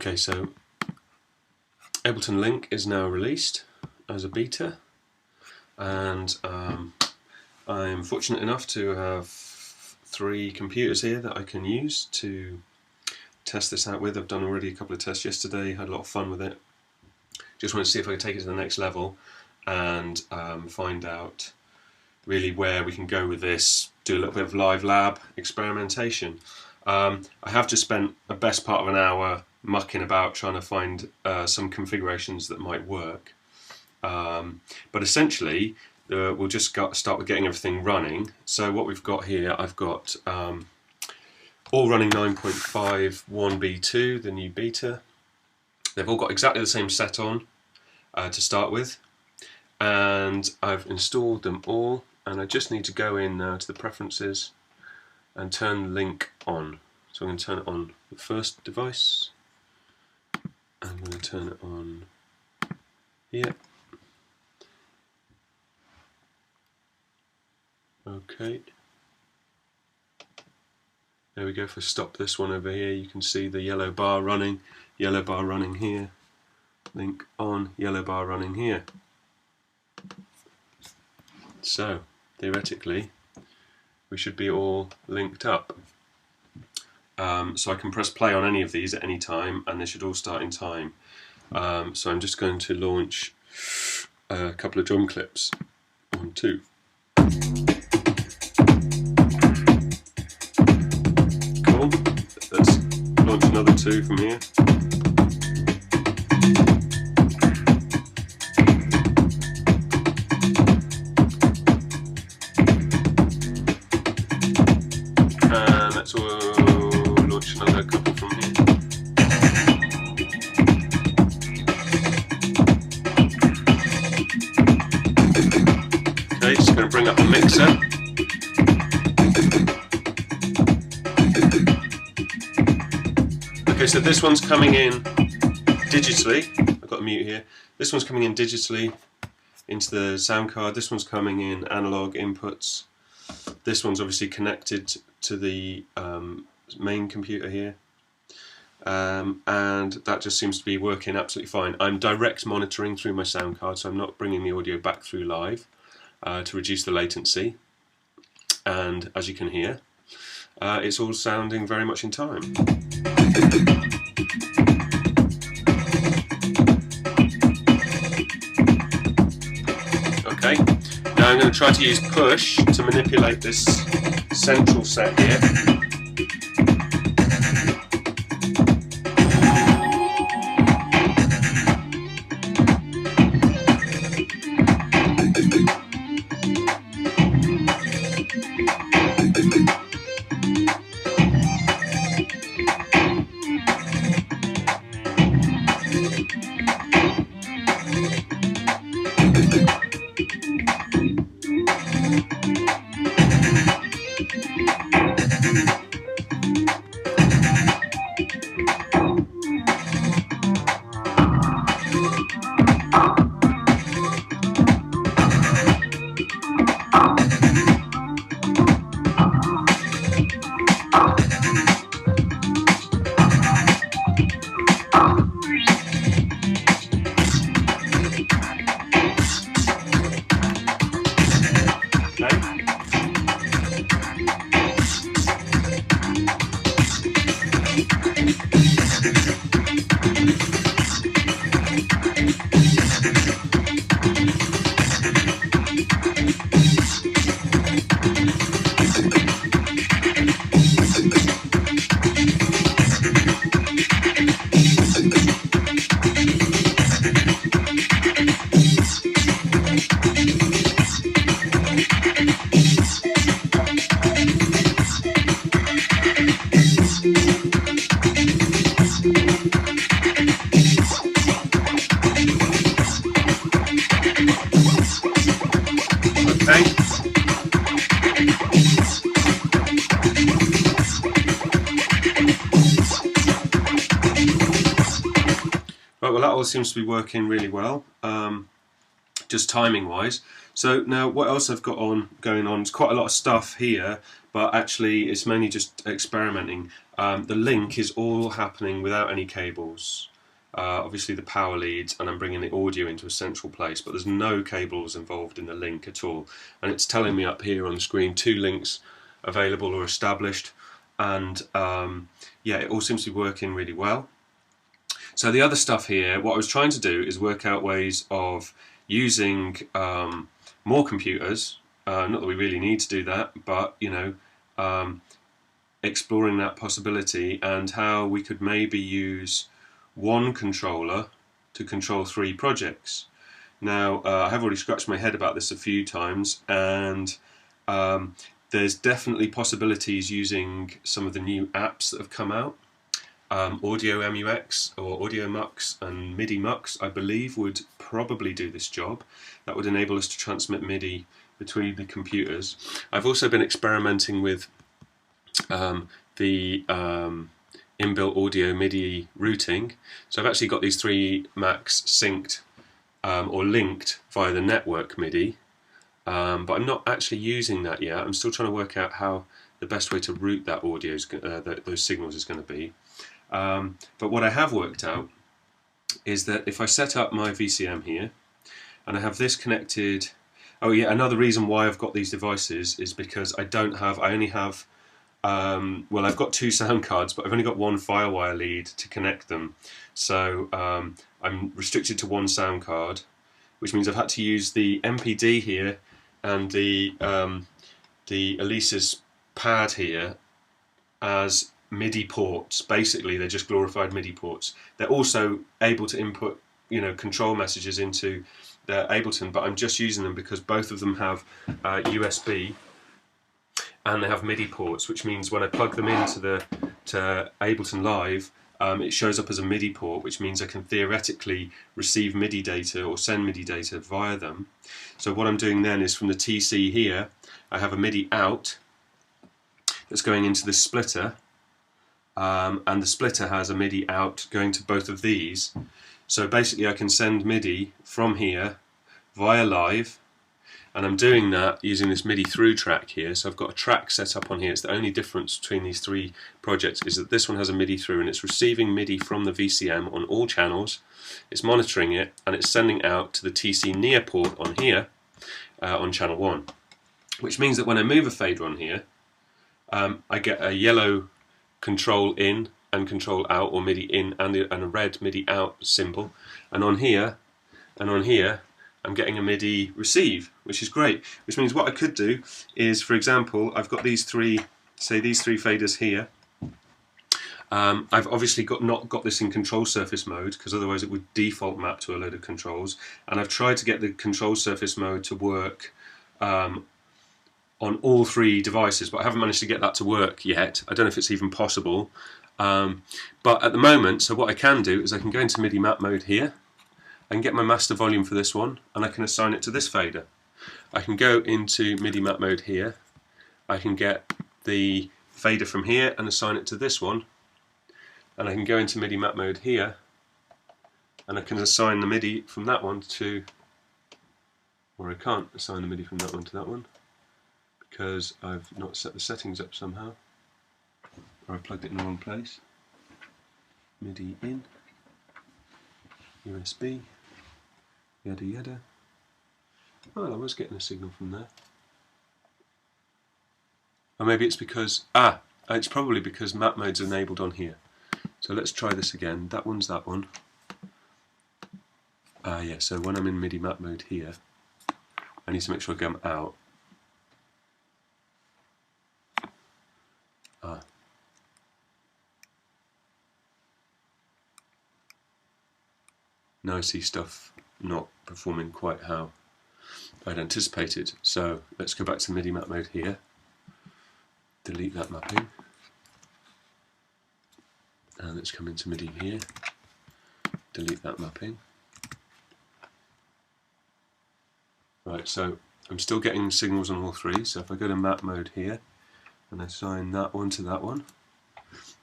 Okay, so Ableton Link is now released as a beta, and I'm fortunate enough to have 3 computers here that I can use to test this out with. I've done already a couple of tests yesterday, had a lot of fun with it. Just wanted to see if I could take it to the next level and find out really where we can go with this, do a little bit of live lab experimentation. I have just spent the best part of an hour mucking about trying to find some configurations that might work. But essentially, we'll just start with getting everything running. So what we've got here, I've got all running 9.5 1B2, the new beta. They've all got exactly the same set on to start with. And I've installed them all, and I just need to go in to the preferences and turn the link on. So I'm going to turn it on the first device. I'm going to turn it on here. Okay. There we go. If I stop this one over here, you can see the yellow bar running here. Link on, yellow bar running here. So, theoretically, we should be all linked up. So I can press play on any of these at any time, and they should all start in time. So I'm just going to launch a couple of drum clips. 1, 2. Cool. Let's launch another 2 from here. And let's launch another couple from here. Okay, just going to bring up the mixer. Okay, so this one's coming in digitally. I've got a mute here. This one's coming in digitally into the sound card. This one's coming in analog inputs. This one's obviously connected to the main computer here. And that just seems to be working absolutely fine. I'm direct monitoring through my sound card, so I'm not bringing the audio back through live to reduce the latency. And as you can hear, it's all sounding very much in time. Okay, now I'm going to try to use push to manipulate this central set here. Right, well that all seems to be working really well, just timing wise. So now what else I've got going on is quite a lot of stuff here, but actually it's mainly just experimenting. The link is all happening without any cables. Obviously the power leads, and I'm bringing the audio into a central place, but there's no cables involved in the link at all. And it's telling me up here on the screen 2 links available or established, and yeah, it all seems to be working really well. So the other stuff here, what I was trying to do is work out ways of using more computers. Not that we really need to do that, but you know, exploring that possibility and how we could maybe use one controller to control 3 projects. Now, I have already scratched my head about this a few times, and there's definitely possibilities using some of the new apps that have come out. Audio MUX or Audio Mux and MIDI Mux, I believe, would probably do this job. That would enable us to transmit MIDI between the computers. I've also been experimenting with the inbuilt audio MIDI routing. So I've actually got these 3 Macs synced or linked via the network MIDI, but I'm not actually using that yet. I'm still trying to work out how the best way to route that audio, those signals, is going to be. But what I have worked out is that if I set up my VCM here and I have this connected, oh yeah, another reason why I've got these devices is because I only have well, I've got 2 sound cards, but I've only got 1 Firewire lead to connect them. So I'm restricted to 1 sound card, which means I've had to use the MPD here and the Elisa's pad here as MIDI ports. Basically, they're just glorified MIDI ports. They're also able to input, you know, control messages into their Ableton, but I'm just using them because both of them have USB. And they have MIDI ports, which means when I plug them into to Ableton Live, it shows up as a MIDI port, which means I can theoretically receive MIDI data or send MIDI data via them. So what I'm doing then is from the TC here, I have a MIDI out that's going into the splitter, and the splitter has a MIDI out going to both of these. So basically I can send MIDI from here via Live, and I'm doing that using this MIDI through track here. So I've got a track set up on here. It's the only difference between these 3 projects is that this one has a MIDI through, and it's receiving MIDI from the VCM on all channels. It's monitoring it, and it's sending out to the TC near port on here on channel 1, which means that when I move a fader on here, I get a yellow control in and control out, or MIDI in and a red MIDI out symbol, and on here I'm getting a MIDI receive, which is great. Which means what I could do is, for example, I've got these 3, say these 3 faders here. I've obviously not got this in control surface mode, because otherwise it would default map to a load of controls. And I've tried to get the control surface mode to work on all 3 devices, but I haven't managed to get that to work yet. I don't know if it's even possible. But at the moment, so what I can do is I can go into MIDI map mode here. I can get my master volume for this one, and I can assign it to this fader. I can go into MIDI map mode here. I can get the fader from here and assign it to this one. And I can go into MIDI map mode here, and I can assign the MIDI from that one to, or I can't assign the MIDI from that one to that one, because I've not set the settings up somehow, or I've plugged it in the wrong place. MIDI in, USB, yada yada. Oh, I was getting a signal from there. Or maybe it's because, it's probably because map mode's enabled on here. So let's try this again. That one's that one. Yeah, so when I'm in MIDI map mode here, I need to make sure I come out. Now I see stuff not performing quite how I'd anticipated. So let's go back to MIDI map mode here, delete that mapping, and let's come into MIDI here, delete that mapping. Right, so I'm still getting signals on all 3, so if I go to map mode here and I assign that one to that one,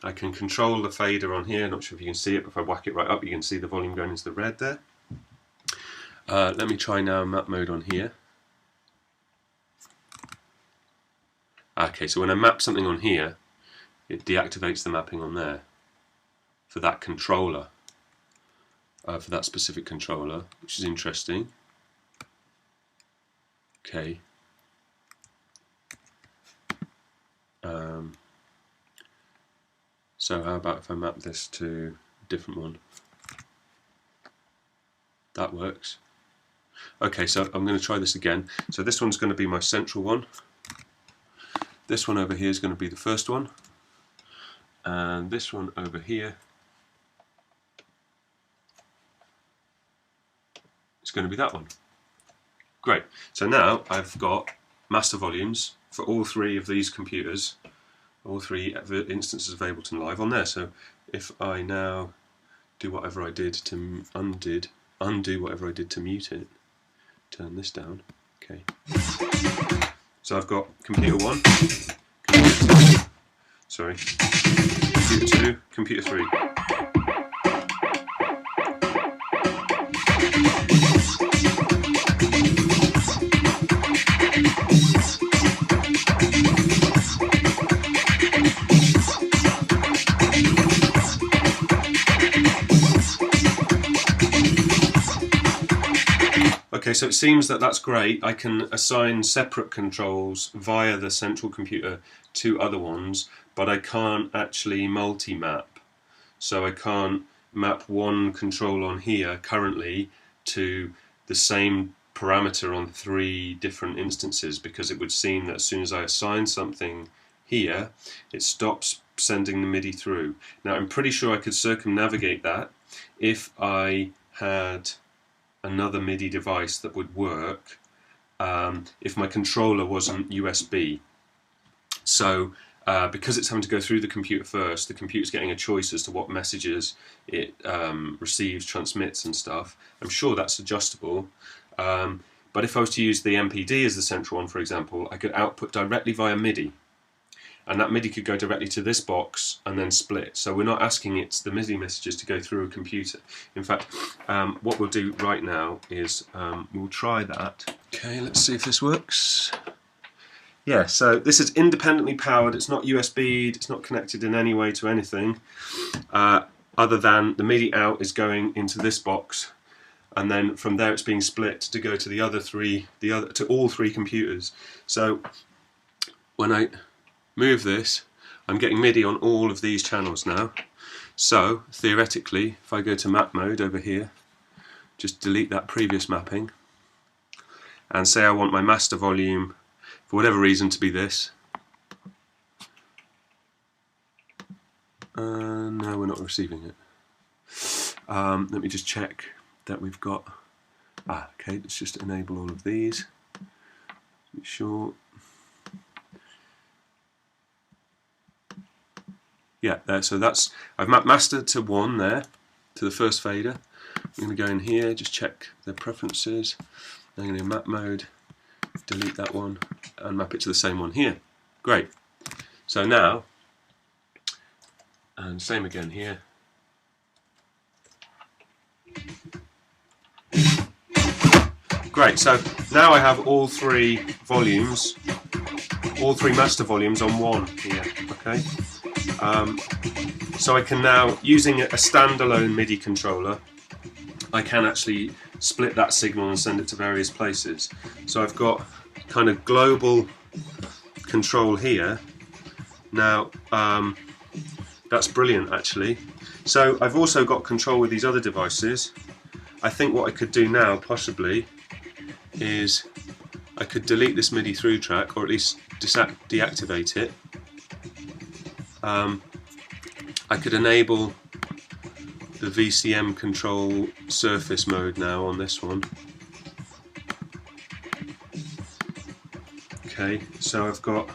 I can control the fader on here. Not sure if you can see it, but if I whack it right up, you can see the volume going into the red there. Let me try now map mode on here. Okay, so when I map something on here, it deactivates the mapping on there for that controller, for that specific controller, which is interesting. Okay. So how about if I map this to a different one? That works. Okay, so I'm going to try this again. So this one's going to be my central one. This one over here is going to be the first one. And this one over here is going to be that one. Great. So now I've got master volumes for all three of these computers, all three instances of Ableton Live on there. So if I now do whatever I did to undo whatever I did to mute it, turn this down. Okay. So I've got computer 1, computer 2, sorry, computer 2, computer 3. Okay, so it seems that that's great. I can assign separate controls via the central computer to other ones, but I can't actually multi-map. So I can't map one control on here currently to the same parameter on 3 different instances, because it would seem that as soon as I assign something here, it stops sending the MIDI through. Now I'm pretty sure I could circumnavigate that if I had another MIDI device that would work if my controller wasn't USB. So because it's having to go through the computer first, the computer's getting a choice as to what messages it receives, transmits and stuff. I'm sure that's adjustable. But if I was to use the MPD as the central one, for example, I could output directly via MIDI. And that MIDI could go directly to this box and then split. So we're not asking it, the MIDI messages, to go through a computer. In fact, what we'll do right now is we'll try that. Okay, let's see if this works. Yeah, so this is independently powered. It's not USB'd, it's not connected in any way to anything, other than the MIDI out is going into this box, and then from there it's being split to go to the other three, to all 3 computers. So when I move this, I'm getting MIDI on all of these channels now. So theoretically, if I go to map mode over here, just delete that previous mapping, and say I want my master volume for whatever reason to be this. No, we're not receiving it. Let me just check that we've got. Okay, let's just enable all of these. Be sure. Yeah, there. So that's, I've mapped master to 1 there, to the first fader. I'm going to go in here, just check the preferences. I'm going to map mode, delete that one, and map it to the same one here. Great. So now, and same again here. Great. So now I have all 3 volumes, all 3 master volumes on 1 here. Okay. So I can now, using a standalone MIDI controller, I can actually split that signal and send it to various places. So I've got kind of global control here. Now that's brilliant actually. So I've also got control with these other devices. I think what I could do now possibly is I could delete this MIDI through track, or at least deactivate it. I could enable the VCM control surface mode now on this one. Okay, so I've got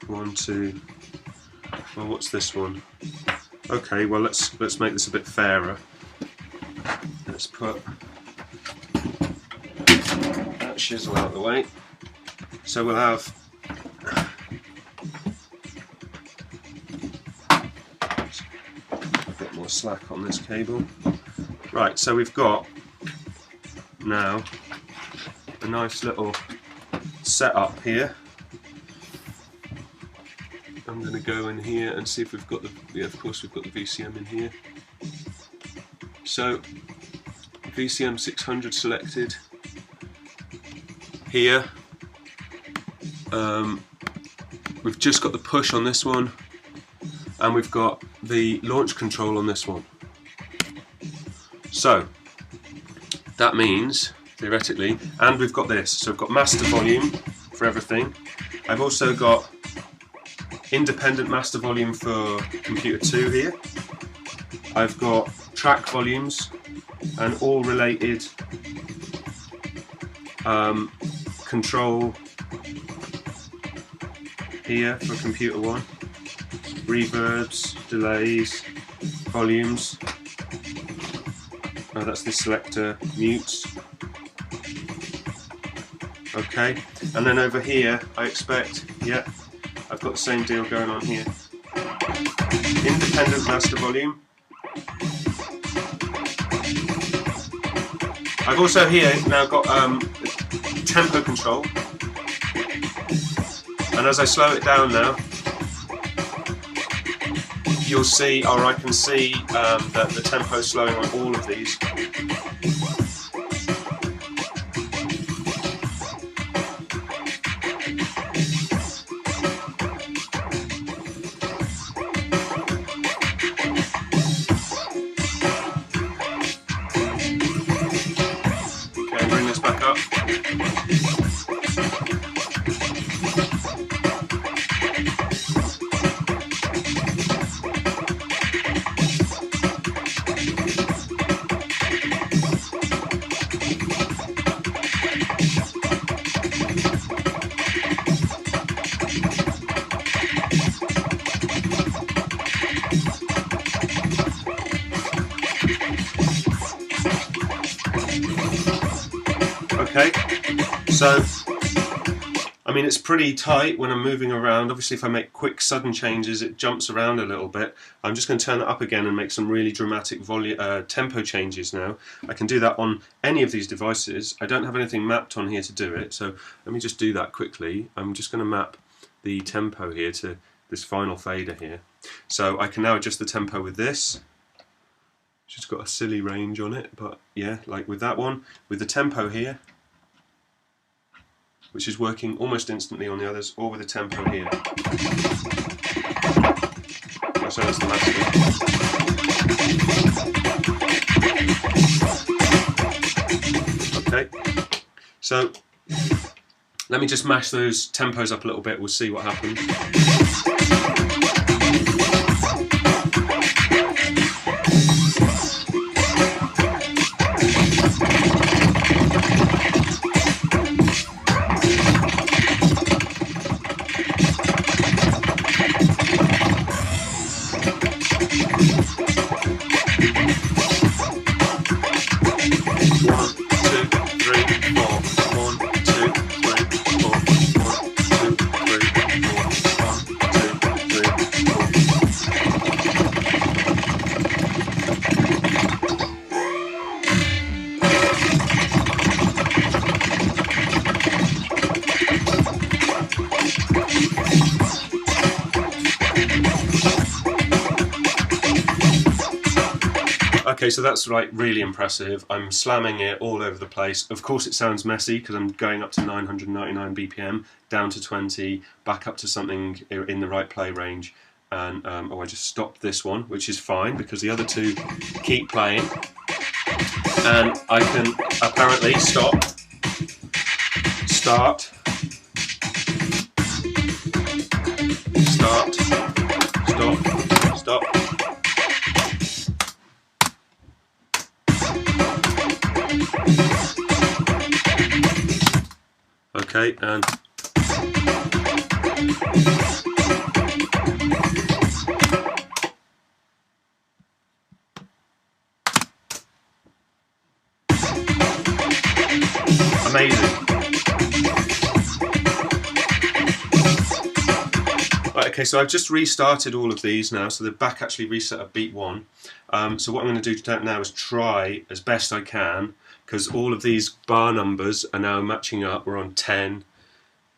1, 2. Well, what's this one? Okay, well let's make this a bit fairer. Let's put that chisel out of the way. So we'll have slack on this cable. Right, so we've got now a nice little setup here I'm going to go in here and see if we've got the, yeah, of course we've got the VCM in here. So VCM 600 selected here. We've just got the push on this one, and we've got the launch control on this one. So that means, theoretically, and we've got this, so we've got master volume for everything. I've also got independent master volume for computer 2 here. I've got track volumes and all related control here for computer 1. Reverbs, delays, volumes. Oh, that's the selector, mutes. Okay, and then over here I expect, yeah, I've got the same deal going on here. Independent master volume. I've also here now got tempo control, and as I slow it down now, you'll see, or I can see that the tempo is slowing on all of these. Back up. Okay, so I mean it's pretty tight when I'm moving around. Obviously if I make quick sudden changes it jumps around a little bit. I'm just going to turn it up again and make some really dramatic tempo changes now. I can do that on any of these devices. I don't have anything mapped on here to do it, so let me just do that quickly. I'm just going to map the tempo here to this final fader here. So I can now adjust the tempo with this. Just got a silly range on it, but yeah, like with that one, with the tempo here, which is working almost instantly on the others, or with the tempo here. So that's the master. Okay, so let me just mash those tempos up a little bit, we'll see what happens. Okay, so that's like really impressive. I'm slamming it all over the place. Of course it sounds messy because I'm going up to 999 BPM, down to 20, back up to something in the right play range. And oh, I just stopped this one, which is fine because the other two keep playing. And I can apparently stop, start, start, stop, stop. Okay, and amazing. Right, okay, so I've just restarted all of these now, so they're back actually reset at beat 1. So what I'm going to do now is try as best I can, because all of these bar numbers are now matching up. We're on 10,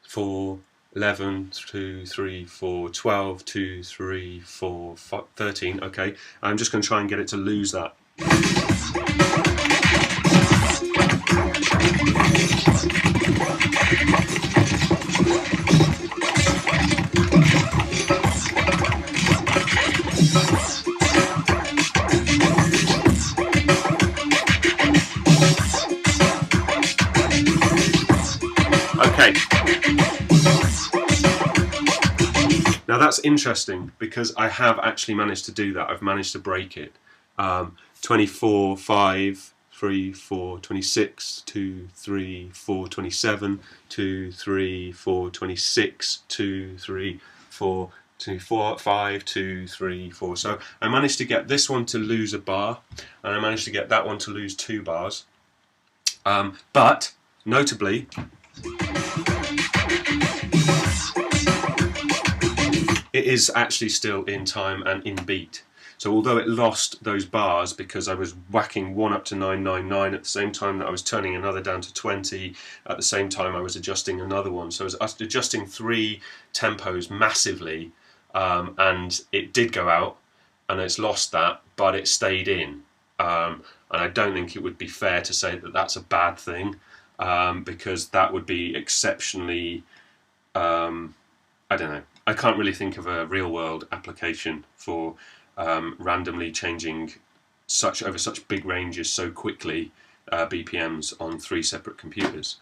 4, 11, 2, 3, 4, 12, 2, 3, 4, 5, 13. Okay, I'm just going to try and get it to lose that. Okay. Now that's interesting because I have actually managed to do that. I've managed to break it. 24, 5, 3, 4, 26, 2, 3, 4, 27, 2, 3, 4, 26, 2, 3, 4, 2, 4, 5, 2, 3, 4. So I managed to get this one to lose a bar, and I managed to get that one to lose 2 bars. But notably, it is actually still in time and in beat. So although it lost those bars because I was whacking one up to 999 at the same time that I was turning another down to 20, at the same time I was adjusting another one. So I was adjusting 3 tempos massively, and it did go out and it's lost that, but it stayed in. And I don't think it would be fair to say that that's a bad thing, because that would be exceptionally, I don't know, I can't really think of a real world application for randomly changing over such big ranges so quickly, BPMs on 3 separate computers.